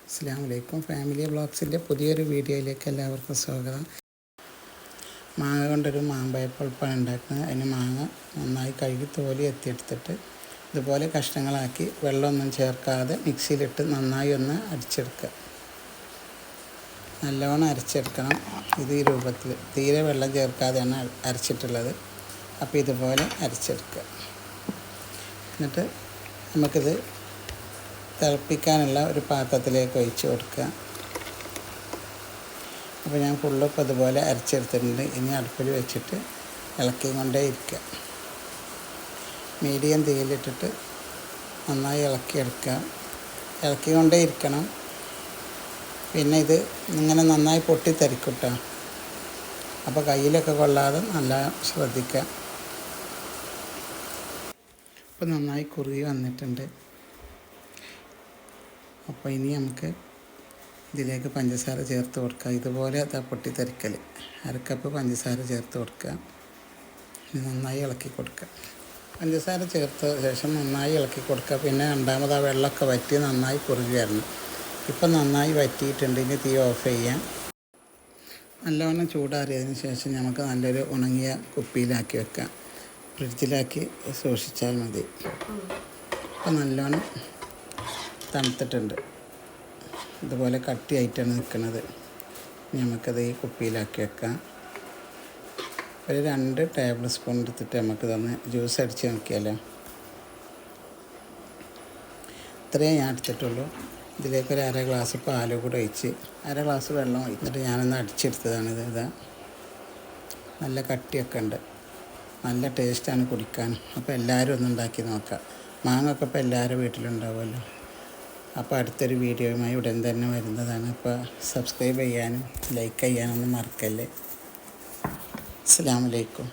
അസ്സലാമു ഫാമിലി വ്ളോഗ്സിൻ്റെ പുതിയൊരു വീഡിയോയിലേക്ക് എല്ലാവർക്കും സ്വാഗതം. മാങ്ങ കൊണ്ടൊരു മാമ്പഴപ്പുളിപ്പാണ് ഉണ്ടാക്കുന്നത്. അതിന് മാങ്ങ നന്നായി കഴുകി തോലി എത്തിയെടുത്തിട്ട് ഇതുപോലെ കഷ്ണങ്ങളാക്കി വെള്ളമൊന്നും ചേർക്കാതെ മിക്സിയിലിട്ട് നന്നായി ഒന്ന് അടിച്ചെടുക്കുക. നല്ലവണ്ണം അരച്ചെടുക്കണം. ഇത് ഈ രൂപത്തിൽ തീരെ വെള്ളം ചേർക്കാതെയാണ് അരച്ചിട്ടുള്ളത്. അപ്പോൾ ഇതുപോലെ അരച്ചെടുക്കുക. എന്നിട്ട് നമുക്കിത് തിളപ്പിക്കാനുള്ള ഒരു പാത്രത്തിലേക്ക് ഒഴിച്ച് കൊടുക്കുക. അപ്പോൾ ഞാൻ ഫുള്ളൊക്കെ അതുപോലെ അരച്ചെടുത്തിട്ടുണ്ട്. ഇനി അടുപ്പിൽ വെച്ചിട്ട് ഇളക്കി കൊണ്ടേ ഇരിക്കുക. മീഡിയം തീയിലിട്ടിട്ട് നന്നായി ഇളക്കിയെടുക്കുക. ഇളക്കി കൊണ്ടേ ഇരിക്കണം. പിന്നെ ഇത് ഇങ്ങനെ നന്നായി പൊട്ടിത്തെറിക്കും കേട്ടോ. അപ്പോൾ കയ്യിലൊക്കെ കൊള്ളാതെ നല്ല ശ്രദ്ധിക്കുക. ഇപ്പോൾ നന്നായി കുറുകി വന്നിട്ടുണ്ട്. അപ്പോൾ ഇനി നമുക്ക് ഇതിലേക്ക് പഞ്ചസാര ചേർത്ത് കൊടുക്കുക. ഇതുപോലെ പൊട്ടിത്തെറിക്കൽ. അരക്കപ്പ് പഞ്ചസാര ചേർത്ത് കൊടുക്കുക. നന്നായി ഇളക്കി കൊടുക്കുക. പഞ്ചസാര ചേർത്ത ശേഷം നന്നായി ഇളക്കി കൊടുക്കുക. പിന്നെ രണ്ടാമത് ആ വെള്ളമൊക്കെ വറ്റി നന്നായി കുറുകി വരണം. ഇപ്പം നന്നായി വറ്റിയിട്ടുണ്ട്. ഇനി തീ ഓഫ് ചെയ്യാം. നല്ലവണ്ണം ചൂടാറിയതിന് ശേഷം നമുക്ക് നല്ലൊരു ഉണങ്ങിയ കുപ്പിയിലാക്കി വെക്കാം. ഫ്രിഡ്ജിലാക്കി സൂക്ഷിച്ചാൽ മതി. ഇപ്പം നല്ലോണം തണുത്തിട്ടുണ്ട്. ഇതുപോലെ കട്ടിയായിട്ടാണ് നിൽക്കുന്നത്. നമുക്കത് ഈ കുപ്പിയിലാക്കി വെക്കാം. ഒരു 2 ടേബിൾ സ്പൂൺ എടുത്തിട്ട് നമുക്കിതൊന്ന് ജ്യൂസ് അടിച്ച് നോക്കിയാലോ. ഇത്രയേ ഞാൻ എടുത്തിട്ടുള്ളൂ. ഇതിലേക്കൊരു 1/2 ഗ്ലാസ് പാൽ കൂടെ ഒഴിച്ച് 1/2 ഗ്ലാസ് വെള്ളം ഒഴിച്ചിട്ട് ഞാനൊന്ന് അടിച്ചെടുത്തതാണിത്. ഇതാ നല്ല കട്ടിയൊക്കെ ഉണ്ട്. നല്ല ടേസ്റ്റാണ് കുടിക്കാൻ. അപ്പോൾ എല്ലാവരും ഒന്ന് ഉണ്ടാക്കി നോക്കാം. മാങ്ങയൊക്കെ ഇപ്പോൾ എല്ലാവരും വീട്ടിലുണ്ടാവുമല്ലോ. അപ്പോൾ അടുത്തൊരു വീഡിയോയുമായി ഉടൻ തന്നെ വരുന്നതാണ്. അപ്പോൾ സബ്സ്ക്രൈബ് ചെയ്യാനും ലൈക്ക് ചെയ്യാനൊന്നും മറക്കല്ലേ. അസ്സലാമു അലൈക്കും.